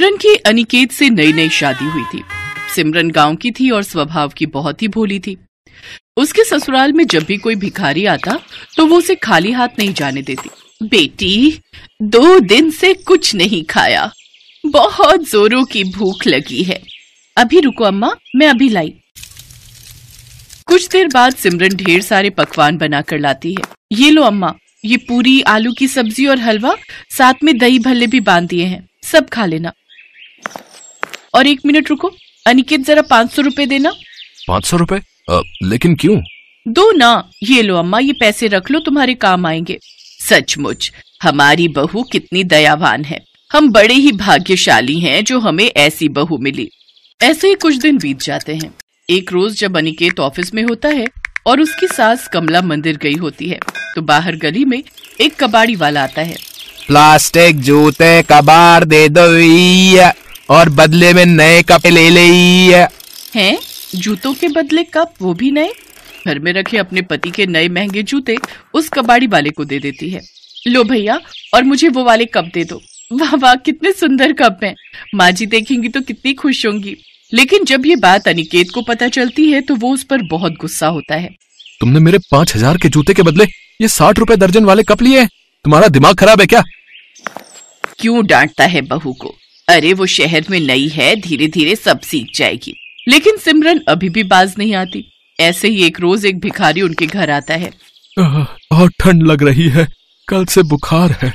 सिमरन की अनिकेत से नई नई शादी हुई थी। सिमरन गांव की थी और स्वभाव की बहुत ही भोली थी। उसके ससुराल में जब भी कोई भिखारी आता तो वो उसे खाली हाथ नहीं जाने देती। बेटी, 2 दिन से कुछ नहीं खाया, बहुत जोरों की भूख लगी है। अभी रुको अम्मा, मैं अभी लाई। कुछ देर बाद सिमरन ढेर सारे पकवान बनाकर लाती है। ये लो अम्मा, ये पूरी, आलू की सब्जी और हलवा, साथ में दही भल्ले भी बांध दिए हैं, सब खा लेना। और 1 मिनट रुको, अनिकेत जरा 500 रुपए देना। 500 रुपए? लेकिन क्यों? दो ना। ये लो अम्मा, ये पैसे रख लो, तुम्हारे काम आएंगे। सचमुच हमारी बहू कितनी दयावान है। हम बड़े ही भाग्यशाली हैं जो हमें ऐसी बहू मिली। ऐसे ही कुछ दिन बीत जाते हैं। एक रोज जब अनिकेत ऑफिस में होता है और उसकी सास कमला मंदिर गई होती है तो बाहर गली में एक कबाड़ी वाला आता है। प्लास्टिक जूते कबाड़ दे दो और बदले में नए कप ले ले। हैं? जूतों के बदले कप, वो भी नए? घर में रखे अपने पति के नए महंगे जूते उस कबाड़ी वाले को दे देती है। लो भैया, और मुझे वो वाले कप दे दो। वाह वाह, कितने सुंदर कप हैं। माँ जी देखेंगी तो कितनी खुश होंगी। लेकिन जब ये बात अनिकेत को पता चलती है तो वो उस पर बहुत गुस्सा होता है। तुमने मेरे 5000 के जूते के बदले ये 60 रुपए दर्जन वाले कप लिए? तुम्हारा दिमाग खराब है क्या? क्यों डांटता है बहू को? अरे वो शहर में नई है, धीरे धीरे सब सीख जाएगी। लेकिन सिमरन अभी भी बाज नहीं आती। ऐसे ही एक रोज एक भिखारी उनके घर आता है। बहुत ठंड लग रही है, कल से बुखार है,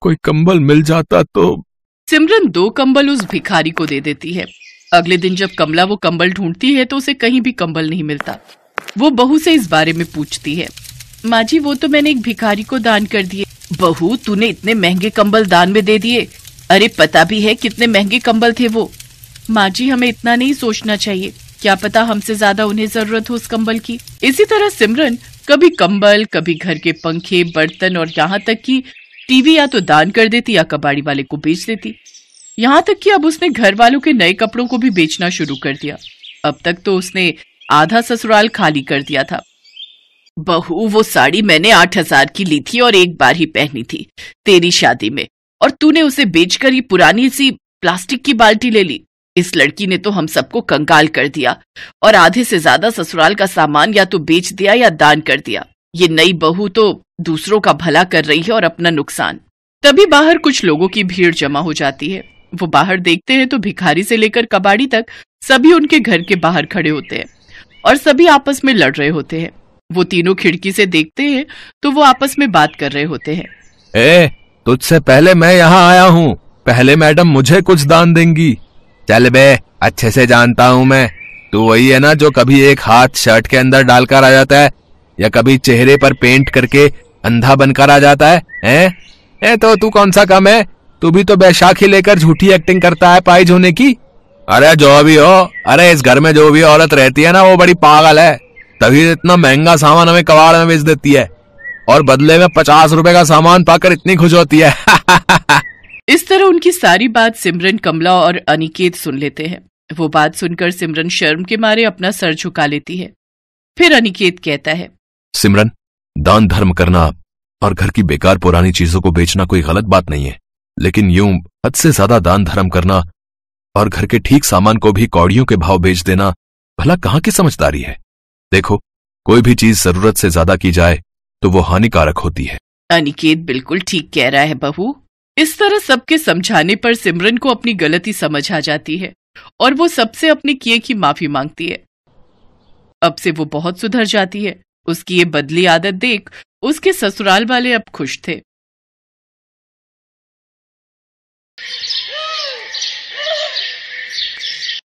कोई कंबल मिल जाता तो। सिमरन 2 कंबल उस भिखारी को दे देती है। अगले दिन जब कमला वो कंबल ढूंढती है तो उसे कहीं भी कंबल नहीं मिलता। वो बहू से इस बारे में पूछती है। माँ जी, वो तो मैंने एक भिखारी को दान कर दिए। बहू, तूने इतने महंगे कंबल दान में दे दिए? अरे पता भी है कितने महंगे कंबल थे वो। माँ जी, हमें इतना नहीं सोचना चाहिए, क्या पता हमसे ज्यादा उन्हें जरूरत हो उस कंबल की। इसी तरह सिमरन कभी कंबल, कभी घर के पंखे, बर्तन और यहाँ तक कि टीवी या तो दान कर देती या कबाड़ी वाले को बेच देती। यहाँ तक कि अब उसने घर वालों के नए कपड़ों को भी बेचना शुरू कर दिया। अब तक तो उसने आधा ससुराल खाली कर दिया था। बहू, वो साड़ी मैंने 8000 की ली थी और एक बार ही पहनी थी तेरी शादी में, और तूने उसे बेचकर ये पुरानी सी प्लास्टिक की बाल्टी ले ली। इस लड़की ने तो हम सबको कंगाल कर दिया और आधे से ज्यादा ससुराल का सामान या तो बेच दिया या दान कर दिया। ये नई बहू तो दूसरों का भला कर रही है और अपना नुकसान। तभी बाहर कुछ लोगों की भीड़ जमा हो जाती है। वो बाहर देखते हैं तो भिखारी से लेकर कबाड़ी तक सभी उनके घर के बाहर खड़े होते हैं और सभी आपस में लड़ रहे होते हैं। वो तीनों खिड़की से देखते हैं तो वो आपस में बात कर रहे होते हैं। तुझसे पहले मैं यहाँ आया हूँ, पहले मैडम मुझे कुछ दान देंगी। चल बे, अच्छे से जानता हूँ मैं, तू वही है ना जो कभी एक हाथ शर्ट के अंदर डालकर आ जाता है या कभी चेहरे पर पेंट करके अंधा बनकर आ जाता है? तो तू कौन सा कम है? तू भी तो बैशाखी लेकर झूठी एक्टिंग करता है पाइज होने की। अरे जो भी हो, अरे इस घर में जो भी औरत रहती है ना वो बड़ी पागल है, तभी इतना महंगा सामान हमें कबाड़ में बेच देती है और बदले में 50 रुपए का सामान पाकर इतनी खुश होती है। इस तरह उनकी सारी बात सिमरन, कमला और अनिकेत सुन लेते हैं। वो बात सुनकर सिमरन शर्म के मारे अपना सर झुका लेती है। फिर अनिकेत कहता है, सिमरन, दान धर्म करना और घर की बेकार पुरानी चीजों को बेचना कोई गलत बात नहीं है, लेकिन यूं हद से ज्यादा दान धर्म करना और घर के ठीक सामान को भी कौड़ियों के भाव बेच देना भला कहाँ की समझदारी है? देखो, कोई भी चीज जरूरत से ज्यादा की जाए तो वो हानिकारक होती है। अनिकेत बिल्कुल ठीक कह रहा है बहू। इस तरह सबके समझाने पर सिमरन को अपनी गलती समझ आ जाती है और वो सबसे अपने किए की माफी मांगती है। अब से वो बहुत सुधर जाती है। उसकी ये बदली आदत देख उसके ससुराल वाले अब खुश थे।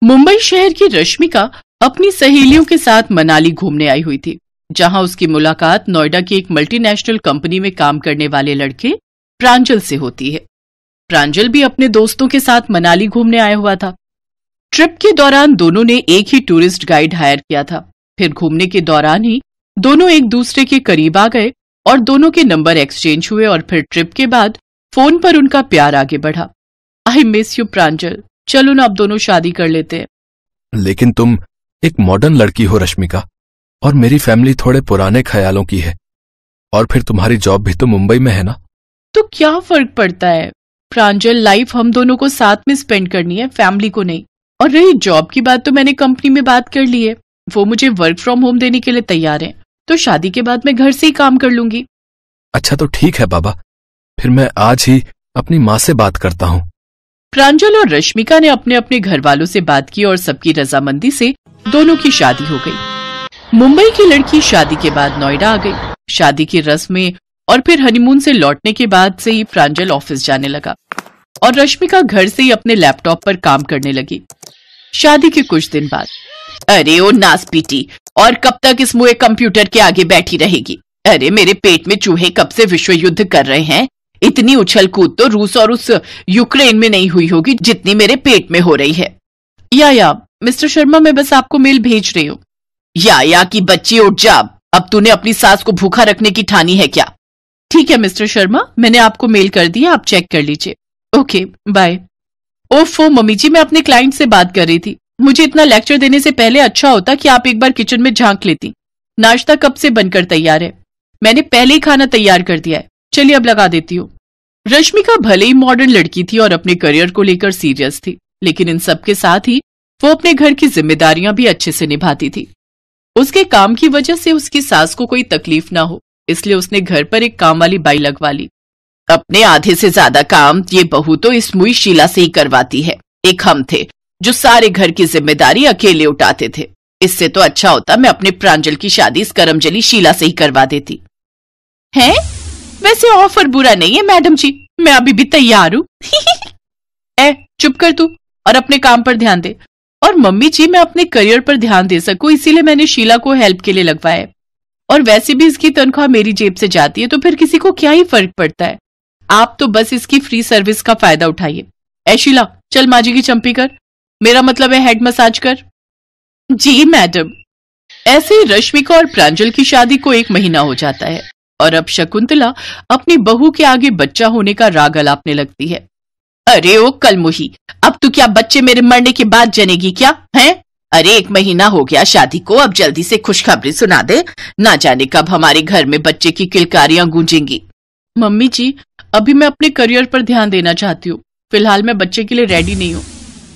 मुंबई शहर की रश्मिका अपनी सहेलियों के साथ मनाली घूमने आई हुई थी, जहां उसकी मुलाकात नोएडा की एक मल्टीनेशनल कंपनी में काम करने वाले लड़के प्रांजल से होती है। प्रांजल भी अपने दोस्तों के साथ मनाली घूमने आया हुआ था। ट्रिप के दौरान दोनों ने एक ही टूरिस्ट गाइड हायर किया था। फिर घूमने के दौरान ही दोनों एक दूसरे के करीब आ गए और दोनों के नंबर एक्सचेंज हुए और फिर ट्रिप के बाद फोन पर उनका प्यार आगे बढ़ा। आई मिस यू प्रांजल, चलो ना अब दोनों शादी कर लेते हैं। लेकिन तुम एक मॉडर्न लड़की हो रश्मिका, और मेरी फैमिली थोड़े पुराने ख्यालों की है, और फिर तुम्हारी जॉब भी तो मुंबई में है ना। तो क्या फर्क पड़ता है, प्रांजल, लाइफ हम दोनों को साथ में स्पेंड करनी है, फैमिली को नहीं। और रही जॉब की बात तो मैंने कंपनी में बात कर ली है, वो मुझे वर्क फ्रॉम होम देने के लिए तैयार है, तो शादी के बाद मैं घर से ही काम कर लूंगी। अच्छा तो ठीक है बाबा, फिर मैं आज ही अपनी माँ से बात करता हूँ। प्रांजल और रश्मिका ने अपने अपने घर वालों से बात की और सबकी रजामंदी से दोनों की शादी हो गई। मुंबई की लड़की शादी के बाद नोएडा आ गई। शादी की रस्में और फिर हनीमून से लौटने के बाद से ही प्रांजल ऑफिस जाने लगा और रश्मिका घर से ही अपने लैपटॉप पर काम करने लगी। शादी के कुछ दिन बाद, अरे ओ नासपीटी, और कब तक इस मुए कंप्यूटर के आगे बैठी रहेगी? अरे मेरे पेट में चूहे कब से विश्व युद्ध कर रहे हैं। इतनी उछल कूद तो रूस और उस यूक्रेन में नहीं हुई होगी जितनी मेरे पेट में हो रही है। या मिस्टर शर्मा, मैं बस आपको मेल भेज रही हूँ। या की बच्ची, उठ जा, अब तूने अपनी सास को भूखा रखने की ठानी है क्या? ठीक है मिस्टर शर्मा, मैंने आपको मेल कर दिया, आप चेक कर लीजिए। Okay bye. ओफो मम्मी जी, मैं अपने क्लाइंट से बात कर रही थी। मुझे इतना लेक्चर देने से पहले अच्छा होता कि आप एक बार किचन में झांक लेती। नाश्ता कब से बनकर तैयार है, मैंने पहले ही खाना तैयार कर दिया है। चलिए अब लगा देती हूँ। रश्मिका भले ही मॉडर्न लड़की थी और अपने करियर को लेकर सीरियस थी, लेकिन इन सब के साथ ही वो अपने घर की जिम्मेदारियां भी अच्छे से निभाती थी। उसके काम की वजह से उसकी सास को कोई तकलीफ ना हो, इसलिए उसने घर पर एक काम वाली बाई लगवा ली। अपने आधे से ज्यादा काम ये बहू तो इस मुई शीला से ही करवाती है। एक हम थे जो सारे घर की जिम्मेदारी अकेले उठाते थे। इससे तो अच्छा होता मैं अपने प्रांजल की शादी इस करमजली शीला से ही करवा देती। हैं? वैसे ऑफर बुरा नहीं है मैडम जी, मैं अभी भी तैयार हूँ। ए चुप कर तू और अपने काम पर ध्यान दे। और मम्मी जी, मैं अपने करियर पर ध्यान दे सकूं इसीलिए मैंने शीला को हेल्प के लिए लगवाया है। और वैसे भी इसकी तनख्वाह मेरी जेब से जाती है, तो फिर किसी को क्या ही फर्क पड़ता है। आप तो बस इसकी फ्री सर्विस का फायदा उठाइए। ऐ शीला, चल माँ जी की चंपी कर, मेरा मतलब है हेड मसाज कर। जी मैडम। ऐसे ही रश्मिका और प्रांजल की शादी को 1 महीना हो जाता है और अब शकुंतला अपनी बहू के आगे बच्चा होने का राग अलापने लगती है। अरे ओ कलमुही, अब तू क्या बच्चे मेरे मरने के बाद जनेगी क्या है? अरे 1 महीना हो गया शादी को, अब जल्दी से खुशखबरी सुना दे, ना जाने कब हमारे घर में बच्चे की किलकारियां गूंजेंगी। मम्मी जी, अभी मैं अपने करियर पर ध्यान देना चाहती हूँ, फिलहाल मैं बच्चे के लिए रेडी नहीं हूँ।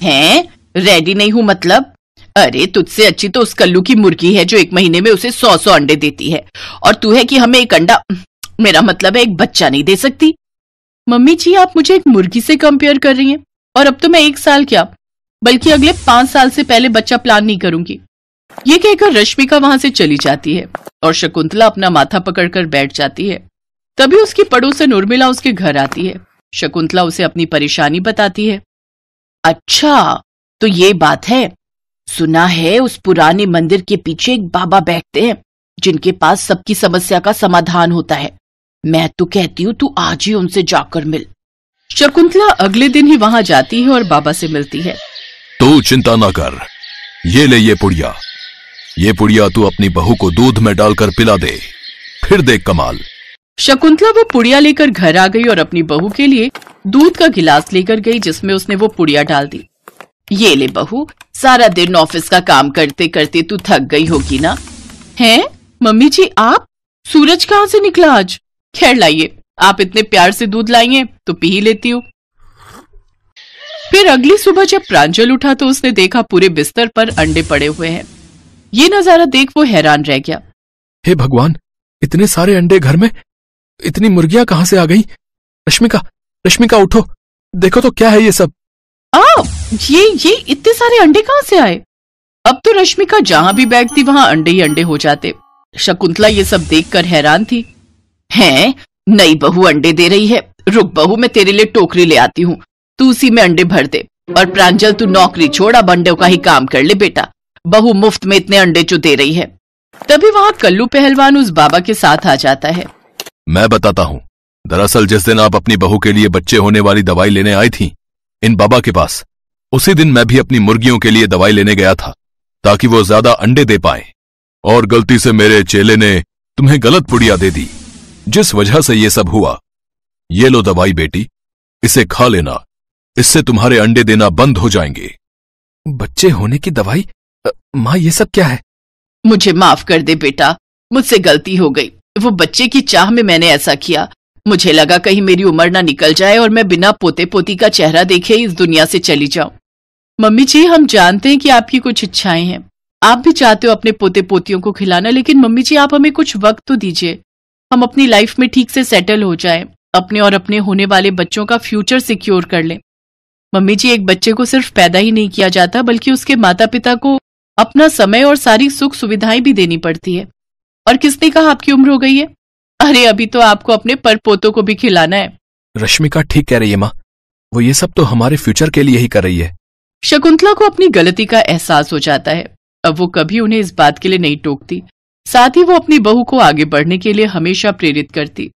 हैं? रेडी नहीं हूँ मतलब? अरे तुझसे अच्छी तो उस कल्लू की मुर्गी है जो 1 महीने में उसे 100 अंडे देती है, और तू है कि हमें एक अंडा, मेरा मतलब है एक बच्चा नहीं दे सकती। मम्मी जी, आप मुझे एक मुर्गी से कंपेयर कर रही हैं, और अब तो मैं 1 साल क्या बल्कि अगले 5 साल से पहले बच्चा प्लान नहीं करूंगी। ये कहकर रश्मिका वहां से चली जाती है और शकुंतला अपना माथा पकड़कर बैठ जाती है। तभी उसकी पड़ोसन उर्मिला उसके घर आती है। शकुंतला उसे अपनी परेशानी बताती है। अच्छा तो ये बात है, सुना है उस पुराने मंदिर के पीछे एक बाबा बैठते हैं जिनके पास सबकी समस्या का समाधान होता है। मैं तो कहती हूँ तू आज ही उनसे जाकर मिल। शकुंतला अगले दिन ही वहां जाती है और बाबा से मिलती है। तू चिंता ना कर, ये ले ये पुड़िया तू अपनी बहू को दूध में डालकर पिला दे, फिर देख कमाल। शकुंतला वो पुड़िया लेकर घर आ गई और अपनी बहू के लिए दूध का गिलास लेकर गई जिसमें उसने वो पुड़िया डाल दी। ये ले बहू, सारा दिन ऑफिस का काम करते करते तू थक गई होगी ना? हैं? मम्मी जी आप? सूरज कहाँ से निकला आज? खैर लाइए, आप इतने प्यार से दूध लाई हैं तो पी ही लेती हूँ। फिर अगली सुबह जब प्रांजल उठा तो उसने देखा पूरे बिस्तर पर अंडे पड़े हुए हैं। ये नजारा देख वो हैरान रह गया। हे भगवान, इतने सारे अंडे घर में, इतनी मुर्गियां कहां से आ गई? रश्मिका उठो, देखो तो क्या है ये सब। ये इतने सारे अंडे कहां से आए? अब तो रश्मिका जहां भी बैठती वहां अंडे ही अंडे हो जाते। शकुंतला ये सब देखकर हैरान थी। हैं? नई बहू अंडे दे रही है, रुक बहू मैं तेरे लिए टोकरी ले आती हूँ, तू उसी में अंडे भर दे। और प्रांजल तू नौकरी छोड़, अब अंडों का ही काम कर ले बेटा, बहू मुफ्त में इतने अंडे जो दे रही है। तभी वहां कल्लू पहलवान उस बाबा के साथ आ जाता है। मैं बताता हूँ, दरअसल जिस दिन आप अपनी बहू के लिए बच्चे होने वाली दवाई लेने आई थी इन बाबा के पास, उसी दिन मैं भी अपनी मुर्गियों के लिए दवाई लेने गया था ताकि वो ज्यादा अंडे दे पाए, और गलती से मेरे चेले ने तुम्हें गलत पुड़िया दे दी, जिस वजह से ये सब हुआ। ये लो दवाई बेटी, इसे खा लेना, इससे तुम्हारे अंडे देना बंद हो जाएंगे। बच्चे होने की दवाई? माँ ये सब क्या है? मुझे माफ कर दे बेटा, मुझसे गलती हो गई, वो बच्चे की चाह में मैंने ऐसा किया। मुझे लगा कहीं मेरी उम्र ना निकल जाए और मैं बिना पोते पोती का चेहरा देखे इस दुनिया से चली जाऊं। मम्मी जी, हम जानते हैं कि आपकी कुछ इच्छाएं हैं, आप भी चाहते हो अपने पोते पोतियों को खिलाना, लेकिन मम्मी जी आप हमें कुछ वक्त तो दीजिए, हम अपनी लाइफ में ठीक से सेटल हो जाएं, अपने और अपने होने वाले बच्चों का फ्यूचर सिक्योर कर लें। मम्मी जी, एक बच्चे को सिर्फ पैदा ही नहीं किया जाता बल्कि उसके माता पिता को अपना समय और सारी सुख सुविधाएं भी देनी पड़ती है। और किसने कहा आपकी उम्र हो गई है? अरे अभी तो आपको अपने पर पोतों को भी खिलाना है। रश्मिका ठीक कह रही है माँ, वो ये सब तो हमारे फ्यूचर के लिए ही कर रही है। शकुंतला को अपनी गलती का एहसास हो जाता है। अब वो कभी उन्हें इस बात के लिए नहीं टोकती, साथ ही वो अपनी बहू को आगे बढ़ने के लिए हमेशा प्रेरित करती।